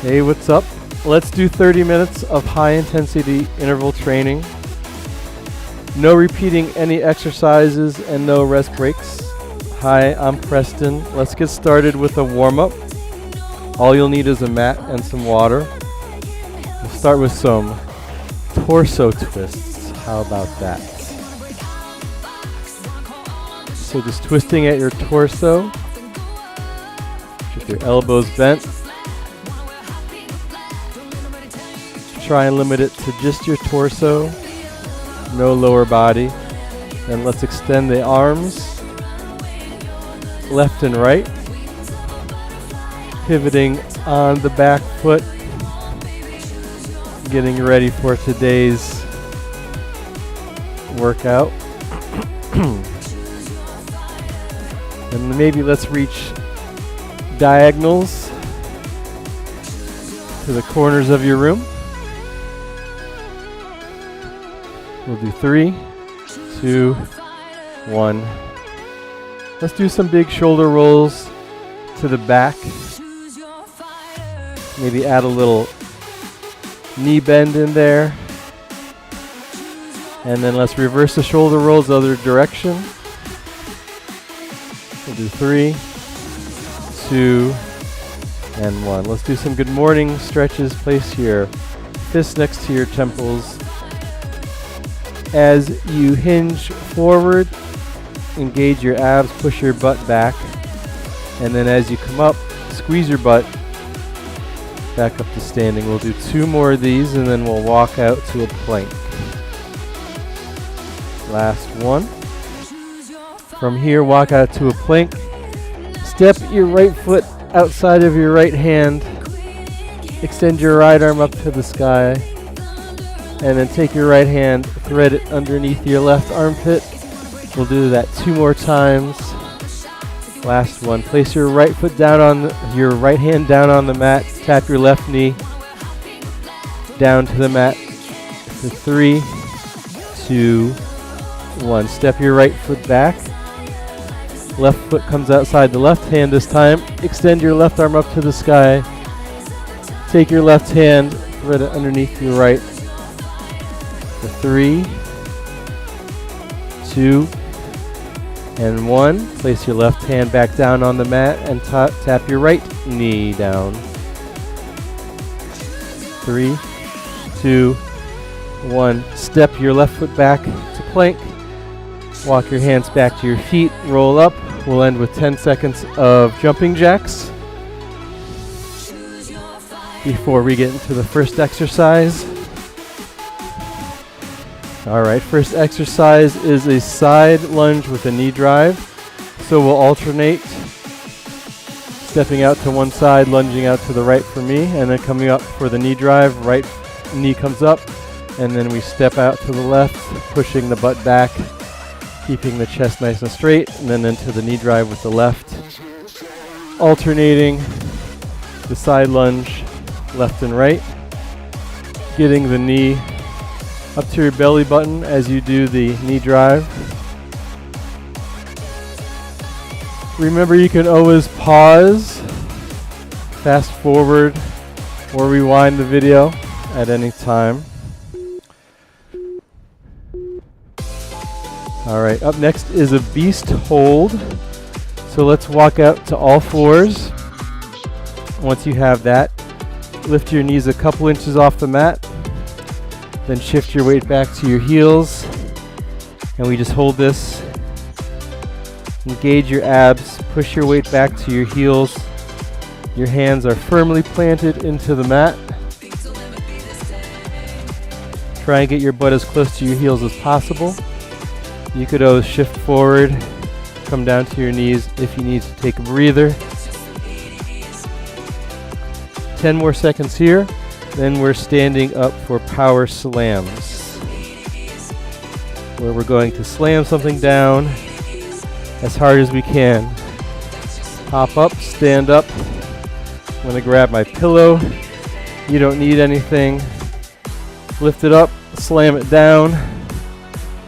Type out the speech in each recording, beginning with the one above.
Hey, what's up? Let's do 30 minutes of high intensity interval training. No repeating any exercises and no rest breaks. Hi, I'm Preston. Let's get started with a warm-up. All you'll need is a mat and some water. We'll start with some torso twists. How about that? So just twisting at your torso with your elbows bent. Try and limit it to just your torso, no lower body. Then let's extend the arms, left and right, pivoting on the back foot, getting ready for today's workout. And maybe let's reach diagonals to the corners of your room. We'll do 3, 2, 1. Let's do some big shoulder rolls to the back. Maybe add a little knee bend in there. And then let's reverse the shoulder rolls the other direction. We'll do 3, 2, and 1. Let's do some good morning stretches. Place your fists next to your temples. As you hinge forward, engage your abs, push your butt back, and then as you come up, squeeze your butt back up to standing. We'll do 2 more of these and then we'll walk out to a plank. Last one. From here, walk out to a plank. Step your right foot outside of your right hand. Extend your right arm up to the sky. And then take your right hand, thread it underneath your left armpit. We'll do that 2 more times. Last one. Place your right foot down on your right hand down on the mat. Tap your left knee down to the mat. For 3, 2, 1. Step your right foot back. Left foot comes outside the left hand this time. Extend your left arm up to the sky. Take your left hand, thread it underneath your right. For 3, 2, and 1. Place your left hand back down on the mat and tap your right knee down. 3, 2, 1. Step your left foot back to plank. Walk your hands back to your feet. Roll up. We'll end with 10 seconds of jumping jacks before we get into the first exercise. Alright, first exercise is a side lunge with a knee drive. So we'll alternate, stepping out to one side, lunging out to the right for me, and then coming up for the knee drive. Right knee comes up, and then we step out to the left, pushing the butt back, keeping the chest nice and straight, and then into the knee drive with the left. Alternating the side lunge, left and right, getting the knee up to your belly button as you do the knee drive. Remember, you can always pause, fast forward, or rewind the video at any time. Alright, up next is a beast hold. So let's walk out to all fours. Once you have that, lift your knees a couple inches off the mat. Then shift your weight back to your heels, and we just hold this. Engage your abs, push your weight back to your heels. Your hands are firmly planted into the mat. Try and get your butt as close to your heels as possible. You could always shift forward, come down to your knees if you need to take a breather. 10 more seconds here. Then we're standing up for power slams, where we're going to slam something down as hard as we can. Hop up, stand up. I'm going to grab my pillow. You don't need anything. Lift it up, slam it down.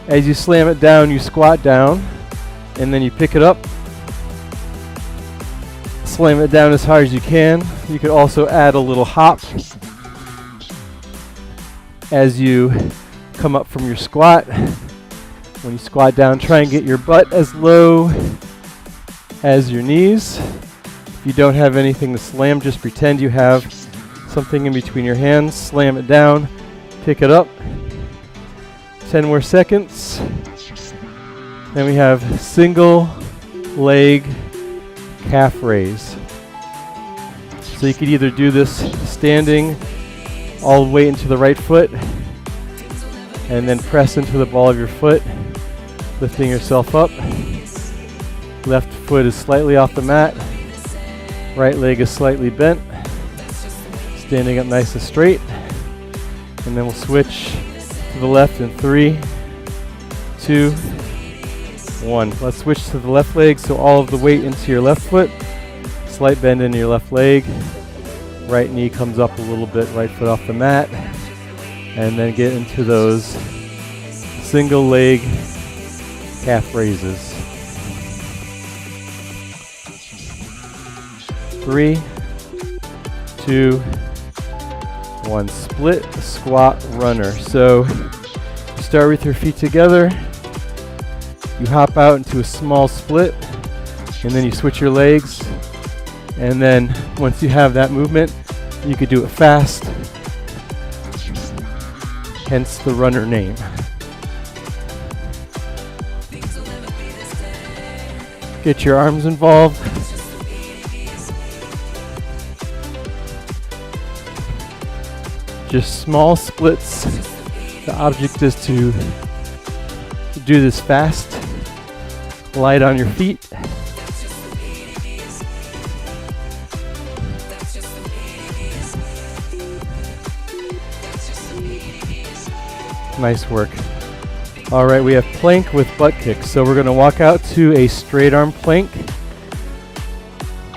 As you slam it down, you squat down, and then you pick it up, slam it down as hard as you can. You could also add a little hop as you come up from your squat. When you squat down, try and get your butt as low as your knees. If you don't have anything to slam, just pretend you have something in between your hands. Slam it down, pick it up. 10 more seconds. Then we have single leg calf raise. So you could either do this standing all the way into the right foot and then press into the ball of your foot, lifting yourself up. Left foot is slightly off the mat. Right leg is slightly bent. Standing up nice and straight. And then we'll switch to the left in 3, 2, 1. Let's switch to the left leg, so all of the weight into your left foot. Slight bend in your left leg. Right knee comes up a little bit, right foot off the mat. And then get into those single leg calf raises. 3, 2, 1. Split squat runner. So you start with your feet together. You hop out into a small split, and then you switch your legs. And then once you have that movement, you could do it fast. Hence the runner name. Get your arms involved. Just small splits. The object is to do this fast. Light on your feet. Nice work. All right, we have plank with butt kicks. So we're going to walk out to a straight arm plank.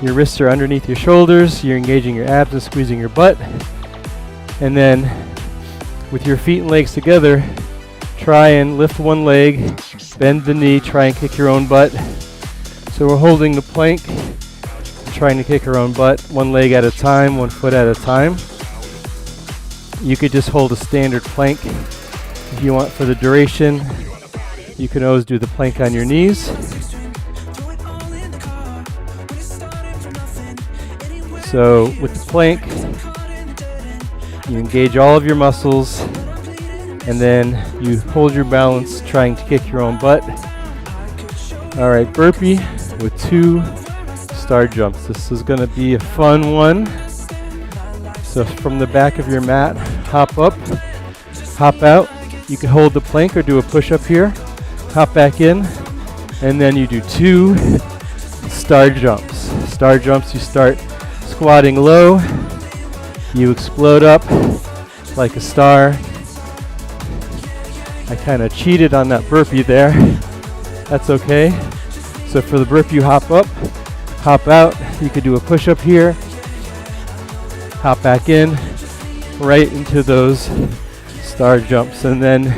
Your wrists are underneath your shoulders. You're engaging your abs and squeezing your butt. And then with your feet and legs together, try and lift one leg, bend the knee, try and kick your own butt. So we're holding the plank, trying to kick our own butt, one leg at a time, one foot at a time. You could just hold a standard plank if you want for the duration. You can always do the plank on your knees. So with the plank, you engage all of your muscles, and then you hold your balance trying to kick your own butt. All right, burpee with 2 star jumps. This is going to be a fun one. So from the back of your mat, hop up, hop out. You can hold the plank or do a push-up here. Hop back in, and then you do 2 star jumps. Star jumps, you start squatting low. You explode up like a star. I kind of cheated on that burpee there. That's okay. So for the burpee, you hop up, hop out. You could do a push-up here. Hop back in, right into those star jumps, and then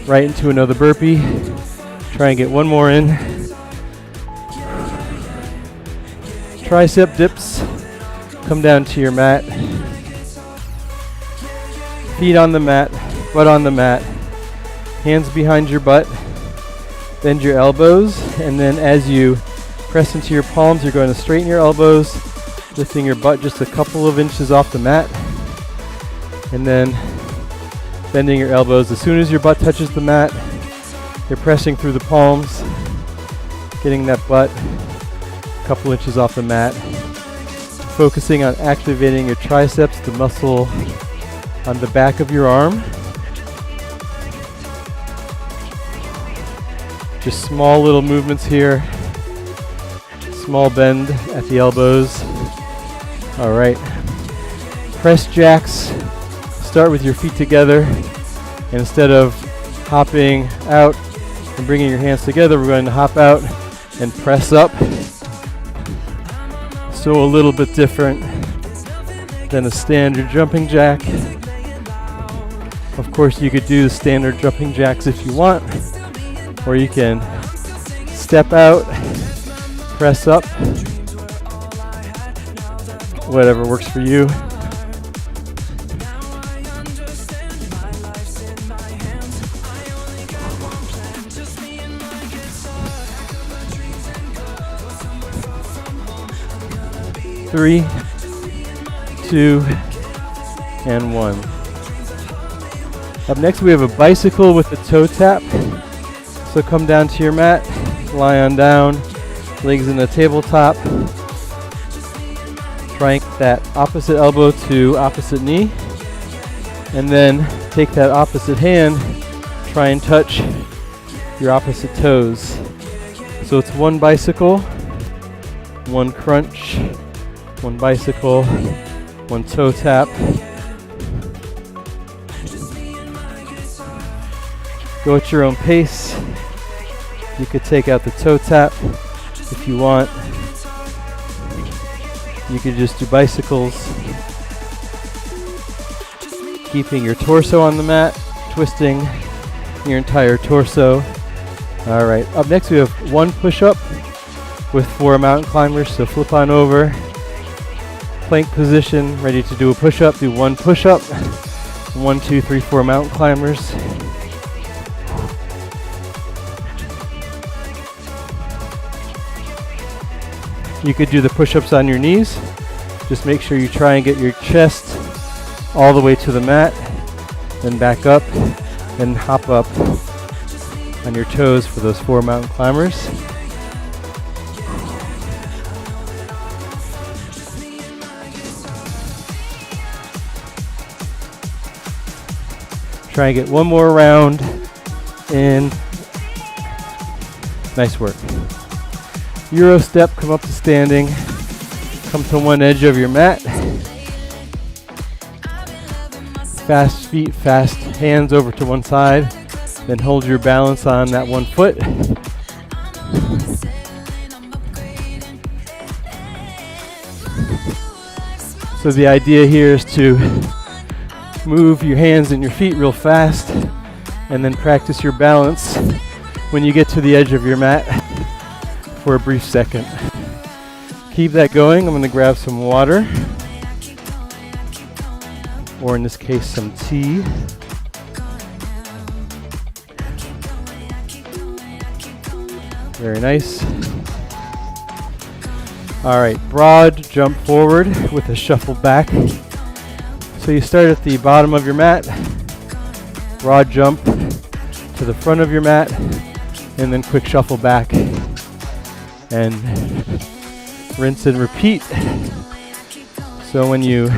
right into another burpee. Try and get one more in. Tricep dips. Come down to your mat. Feet on the mat, butt on the mat. Hands behind your butt. Bend your elbows, and then as you press into your palms, you're going to straighten your elbows, lifting your butt just a couple of inches off the mat, and then bending your elbows. As soon as your butt touches the mat, you're pressing through the palms, getting that butt a couple inches off the mat, focusing on activating your triceps, the muscle on the back of your arm. Just small little movements here. Small bend at the elbows. All right. Press jacks. Start with your feet together. And instead of hopping out and bringing your hands together, we're going to hop out and press up. So a little bit different than a standard jumping jack. Of course, you could do the standard jumping jacks if you want, or you can step out, press up, whatever works for you. Three, 2, and 1. Up next we have a bicycle with a toe tap. So come down to your mat, lie on down, legs in the tabletop. Frank that opposite elbow to opposite knee. And then take that opposite hand, try and touch your opposite toes. So it's one bicycle, one crunch, one bicycle, one toe tap. Go at your own pace. You could take out the toe tap if you want. You could just do bicycles, keeping your torso on the mat, twisting your entire torso. All right, up next we have one push-up with 4 mountain climbers, so flip on over. Plank position, ready to do a push-up. Do one push-up, 1, 2, 3, 4 mountain climbers. You could do the push-ups on your knees. Just make sure you try and get your chest all the way to the mat, then back up and hop up on your toes for those 4 mountain climbers. Try and get one more round in. Nice work. Euro step, come up to standing. Come to one edge of your mat. Fast feet, fast hands over to one side. Then hold your balance on that one foot. So the idea here is to move your hands and your feet real fast and then practice your balance when you get to the edge of your mat for a brief second. Keep that going. I'm going to grab some water, or in this case some tea. Very nice. All right, broad jump forward with a shuffle back. So you start at the bottom of your mat, broad jump to the front of your mat, and then quick shuffle back. And rinse and repeat. So when you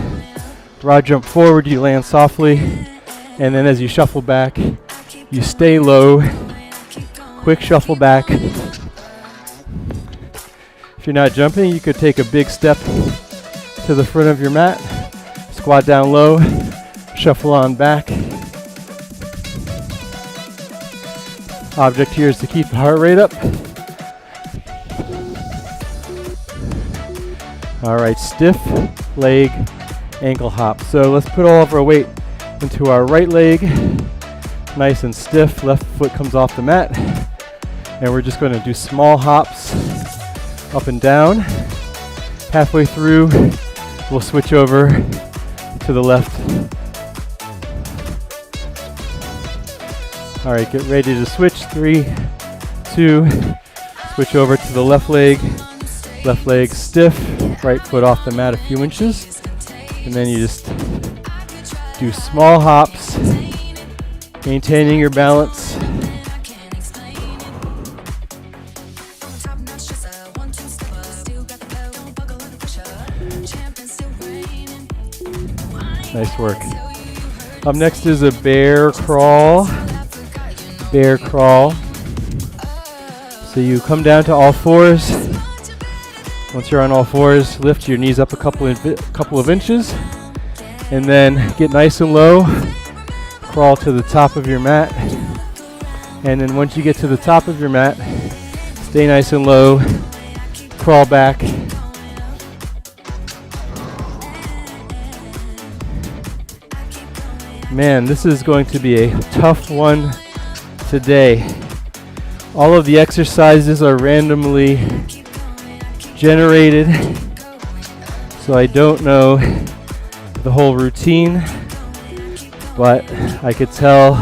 broad jump forward, you land softly, and then as you shuffle back, you stay low. Quick shuffle back. If you're not jumping, you could take a big step to the front of your mat, squat down low, shuffle on back. Object here is to keep the heart rate up. All right, stiff leg ankle hop. So let's put all of our weight into our right leg, nice and stiff. Left foot comes off the mat, and we're just going to do small hops up and down. Halfway through, we'll switch over to the left. All right, get ready to switch. 3, 2, switch over to the left leg. Left leg stiff, right foot off the mat a few inches. And then you just do small hops, maintaining your balance. Nice work. Up next is a bear crawl. Bear crawl. So you come down to all fours. Once you're on all fours, lift your knees up a couple of inches, and then get nice and low. Crawl to the top of your mat, and then once you get to the top of your mat, stay nice and low. Crawl back. Man, this is going to be a tough one today. All of the exercises are randomly generated, So I don't know the whole routine, but I could tell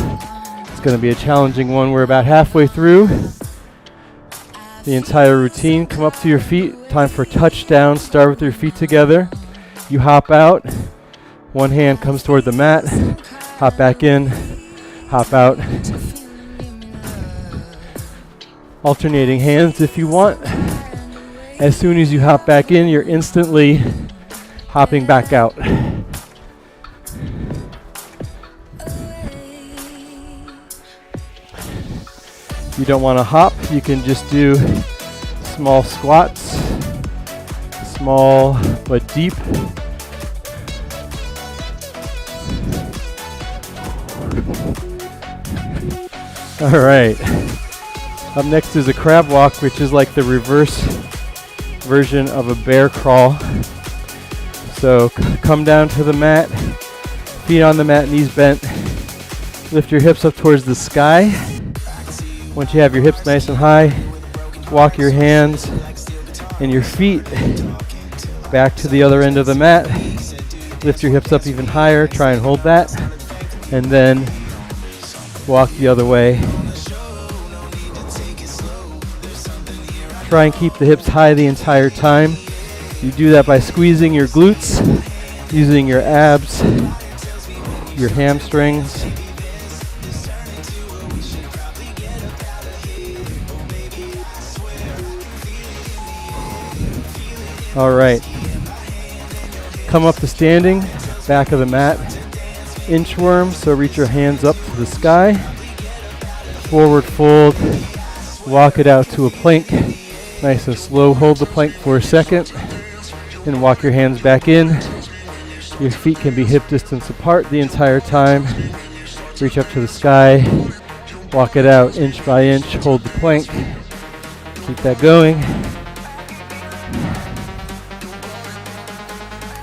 it's going to be a challenging one. We're about halfway through the entire routine. Come up to your feet. Time for touchdown. Start with your feet together. You hop out. One hand comes toward the mat. Hop back in. Hop out. Alternating hands if you want. As soon as you hop back in, you're instantly hopping back out. If you don't want to hop, you can just do small squats, small but deep. All right. Up next is a crab walk, which is like the reverse version of a bear crawl. So come down to the mat, feet on the mat, knees bent. Lift your hips up towards the sky. Once you have your hips nice and high, walk your hands and your feet back to the other end of the mat. Lift your hips up even higher, try and hold that, and then walk the other way. Try and keep the hips high the entire time. You do that by squeezing your glutes, using your abs, your hamstrings. All right. Come up to standing, back of the mat. Inchworm, so reach your hands up to the sky. Forward fold, walk it out to a plank. Nice and slow, hold the plank for a second, and walk your hands back in. Your feet can be hip distance apart the entire time. Reach up to the sky, walk it out inch by inch, hold the plank. Keep that going.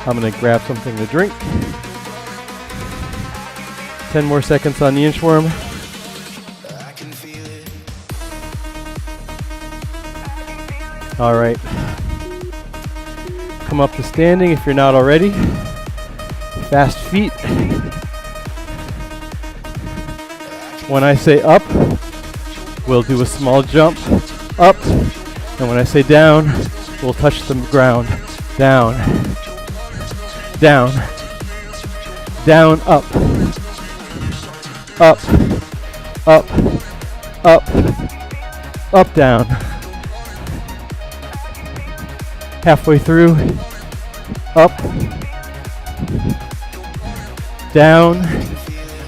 I'm gonna grab something to drink. 10 more seconds on the inchworm. All right. Come up to standing if you're not already. Fast feet. When I say up, we'll do a small jump up. And when I say down, we'll touch the ground. Down. Down. Down, up. Up. Up. Up. Up, down. Halfway through. Up. Down.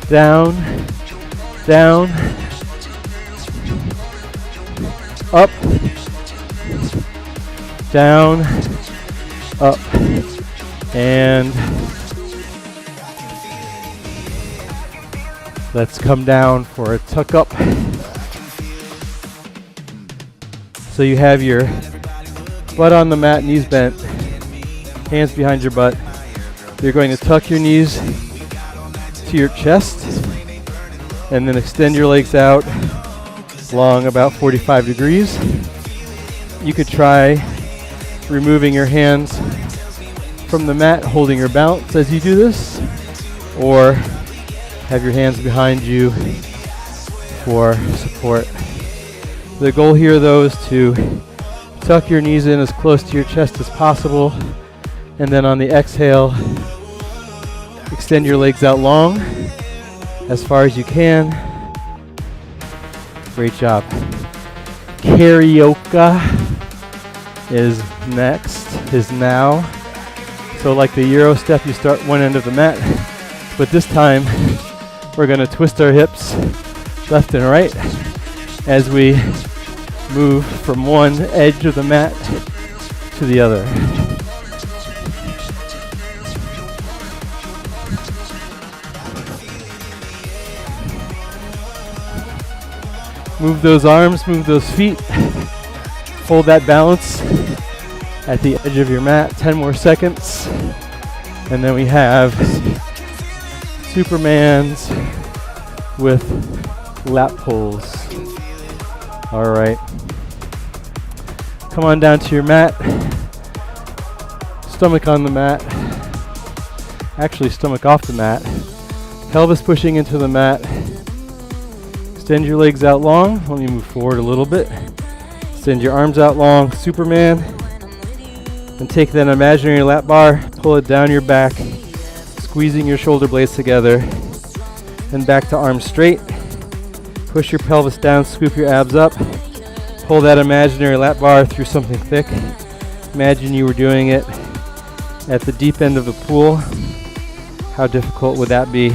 Down. Down. Up. Down. Up. And let's come down for a tuck up. So you have your butt on the mat, knees bent, hands behind your butt. You're going to tuck your knees to your chest and then extend your legs out long, about 45 degrees. You could try removing your hands from the mat, holding your balance as you do this, or have your hands behind you for support. The goal here, though, is to tuck your knees in as close to your chest as possible, and then on the exhale, extend your legs out long as far as you can. Great job. Carioca is next, is now. So like the Euro step, you start one end of the mat, but this time we're going to twist our hips left and right as we move from one edge of the mat to the other. Move those arms, move those feet. Hold that balance at the edge of your mat. 10 more seconds. And then we have Supermans with lat pulls. All right. Come on down to your mat. stomach on the mat. Actually, stomach off the mat. Pelvis pushing into the mat. Extend your legs out long. Let me move forward a little bit. Extend your arms out long, Superman. And take that imaginary lat bar, pull it down your back, squeezing your shoulder blades together. And back to arms straight. Push your pelvis down, scoop your abs up. Pull that imaginary lat bar through something thick. Imagine you were doing it at the deep end of the pool. How difficult would that be?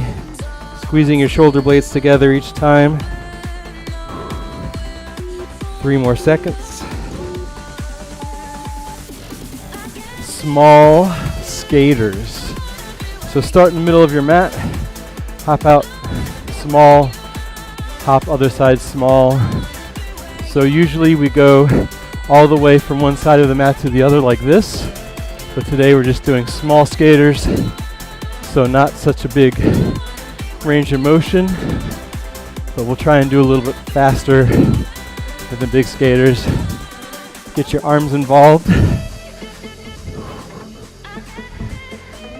Squeezing your shoulder blades together each time. 3 more seconds. Small skaters. So start in the middle of your mat. Hop out, small. Hop other side, small. So usually we go all the way from one side of the mat to the other like this. But today we're just doing small skaters. So not such a big range of motion. But we'll try and do a little bit faster than the big skaters. Get your arms involved.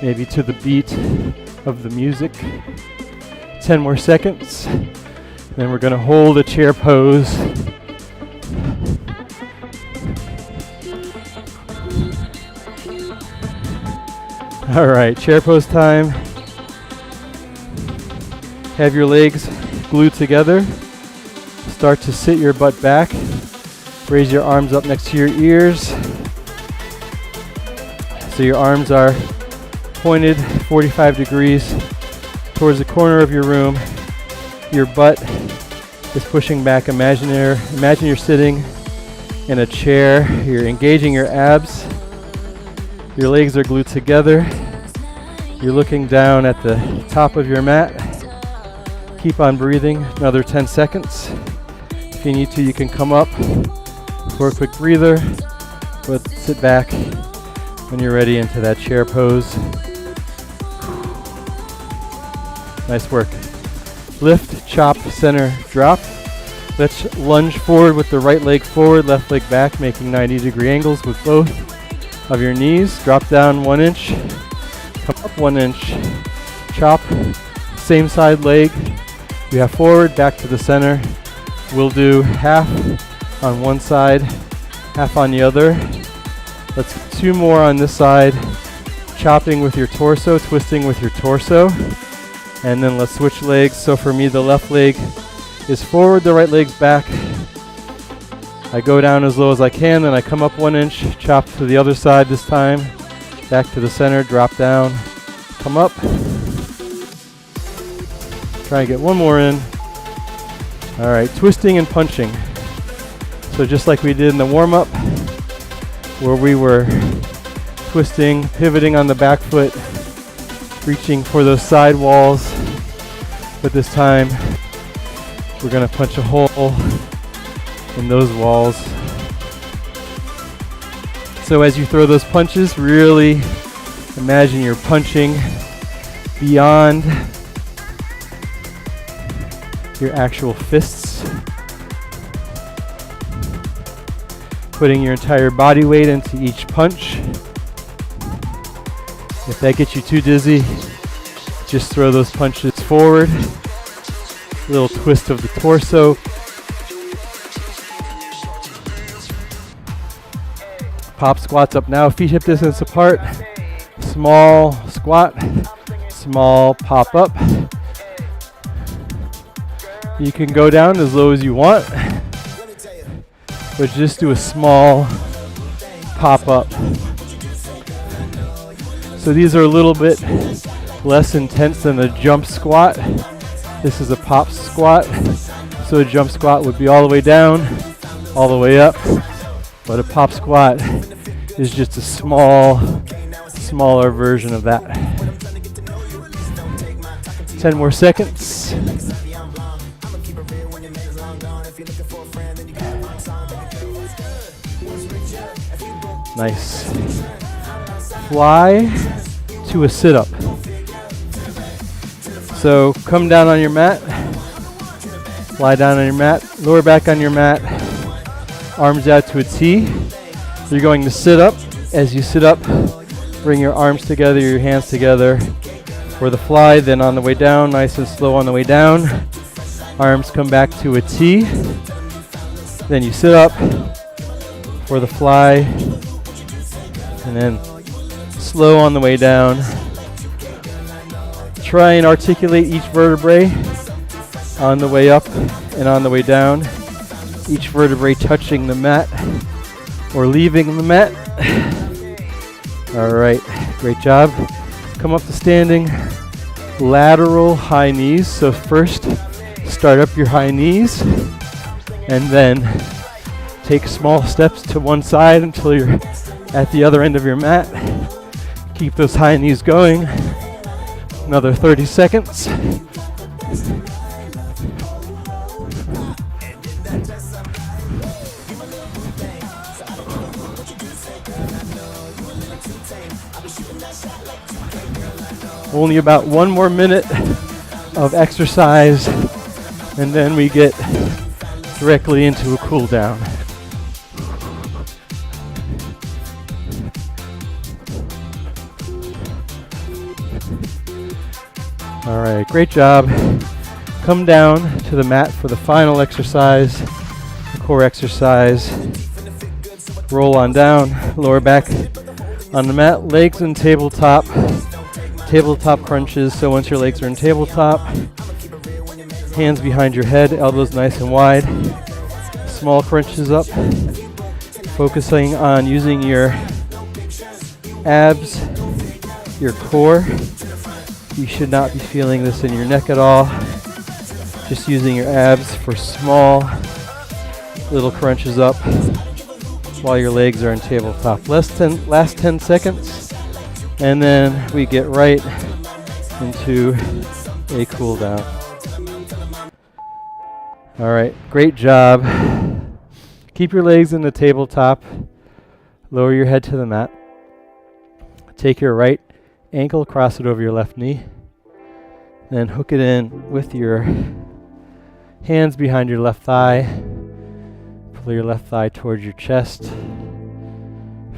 Maybe to the beat of the music. 10 more seconds. Then we're going to hold a chair pose. All right, chair pose time. Have your legs glued together. Start to sit your butt back. Raise your arms up next to your ears. So your arms are pointed 45 degrees towards the corner of your room. Your butt is pushing back. Imagine you're sitting in a chair. You're engaging your abs. Your legs are glued together. You're looking down at the top of your mat. Keep on breathing. Another 10 seconds. If you need to, you can come up for a quick breather, but sit back when you're ready into that chair pose. Nice work. Lift, chop, center, drop. Let's lunge forward with the right leg forward, left leg back, making 90-degree angles with both of your knees. Drop down 1 inch, come up 1 inch, chop, same side leg. We have forward, back to the center. We'll do half on one side, half on the other. Let's do 2 more on this side. Chopping with your torso, twisting with your torso. And then let's switch legs. So for me, the left leg is forward, the right leg's back. I go down as low as I can, then I come up 1 inch, chop to the other side this time. Back to the center, drop down, come up. Try and get 1 more in. All right, twisting and punching. So just like we did in the warm-up, where we were twisting, pivoting on the back foot, reaching for those side walls, but this time we're going to punch a hole in those walls. So as you throw those punches, really imagine you're punching beyond your actual fists, putting your entire body weight into each punch. If that gets you too dizzy, just throw those punches forward. Little twist of the torso. Pop squats up now, feet hip distance apart. Small squat, small pop up. You can go down as low as you want, but just do a small pop up. So these are a little bit less intense than a jump squat. This is a pop squat. So a jump squat would be all the way down, all the way up. But a pop squat is just a smaller version of that. 10 more seconds. Nice. Fly to a sit-up. So come down on your mat, lie down on your mat, lower back on your mat, arms out to a T. You're going to sit up. As you sit up, Bring your arms together, your hands together for the fly, then on the way down, nice and slow on the way down. Arms come back to a T. Then you sit up for the fly, and then slow on the way down. Try and articulate each vertebrae on the way up and on the way down. Each vertebrae touching the mat or leaving the mat. All right, great job. Come up to standing lateral high knees. So first, start up your high knees and then take small steps to one side until you're at the other end of your mat. Keep those high knees going. Another 30 seconds. Only about 1 more minute of exercise, and then we get directly into a cool down. All right, great job. Come down to the mat for the final exercise, the core exercise. Roll on down, lower back on the mat, legs in tabletop crunches. So once your legs are in tabletop, hands behind your head, elbows nice and wide. Small crunches up, focusing on using your abs, your core. You should not be feeling this in your neck at all. Just using your abs for small little crunches up while your legs are in tabletop. Last 10 seconds, and then we get right into a cool down. All right, great job. Keep your legs in the tabletop. Lower your head to the mat. Take your right ankle, cross it over your left knee. Then hook it in with your hands behind your left thigh. Pull your left thigh towards your chest.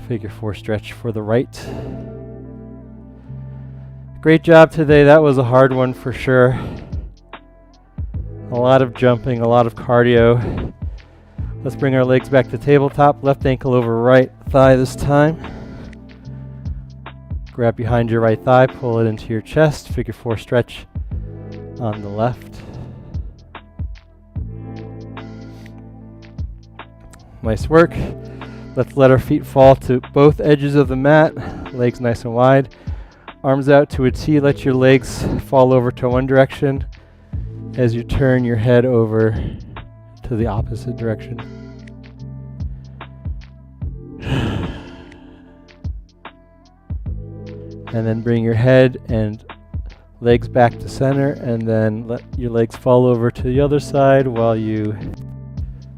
Figure 4 stretch for the right. Great job today. That was a hard one for sure. A lot of jumping, a lot of cardio. Let's bring our legs back to tabletop. Left ankle over right thigh this time. Grab behind your right thigh, pull it into your chest. Figure 4 stretch on the left. Nice work. Let's let our feet fall to both edges of the mat. Legs nice and wide. Arms out to a T. Let your legs fall over to one direction as you turn your head over to the opposite direction. And then bring your head and legs back to center, and then let your legs fall over to the other side while you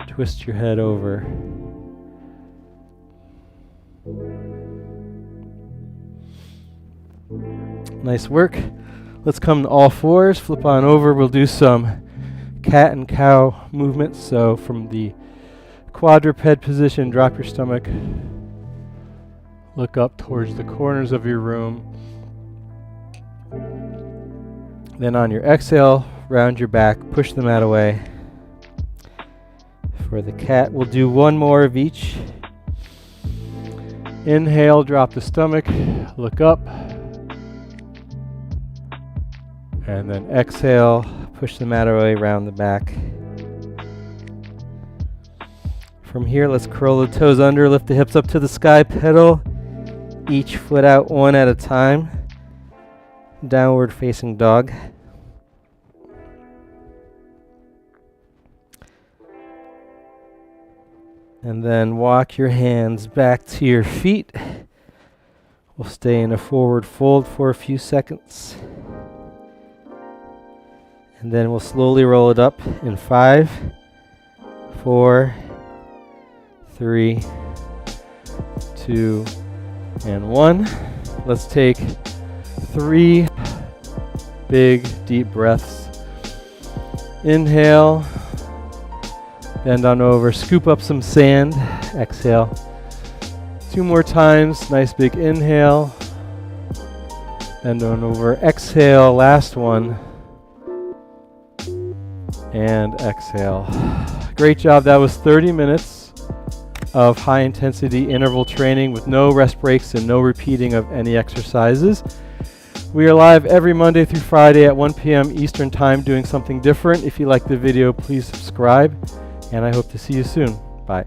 twist your head over. Nice work. Let's come to all fours, flip on over. We'll do some cat and cow movements. So from the quadruped position, drop your stomach. Look up towards the corners of your room. Then on your exhale, round your back, push the mat away. For the cat, we'll do one more of each. Inhale, drop the stomach, look up. And then exhale, push the mat away, round the back. From here, let's curl the toes under, lift the hips up to the sky, pedal each foot out one at a time. Downward facing dog. And then walk your hands back to your feet. We'll stay in a forward fold for a few seconds. And then we'll slowly roll it up in 5, 4, 3, 2, and 1. Let's take 3 big deep breaths. Inhale, bend on over, scoop up some sand. Exhale. 2 more times, nice big inhale. Bend on over. Exhale, last one. And exhale. Great job. That was 30 minutes of high intensity interval training with no rest breaks and no repeating of any exercises. We are live every Monday through Friday at 1 p.m. Eastern Time doing something different. If you like the video, please subscribe, and I hope to see you soon. Bye.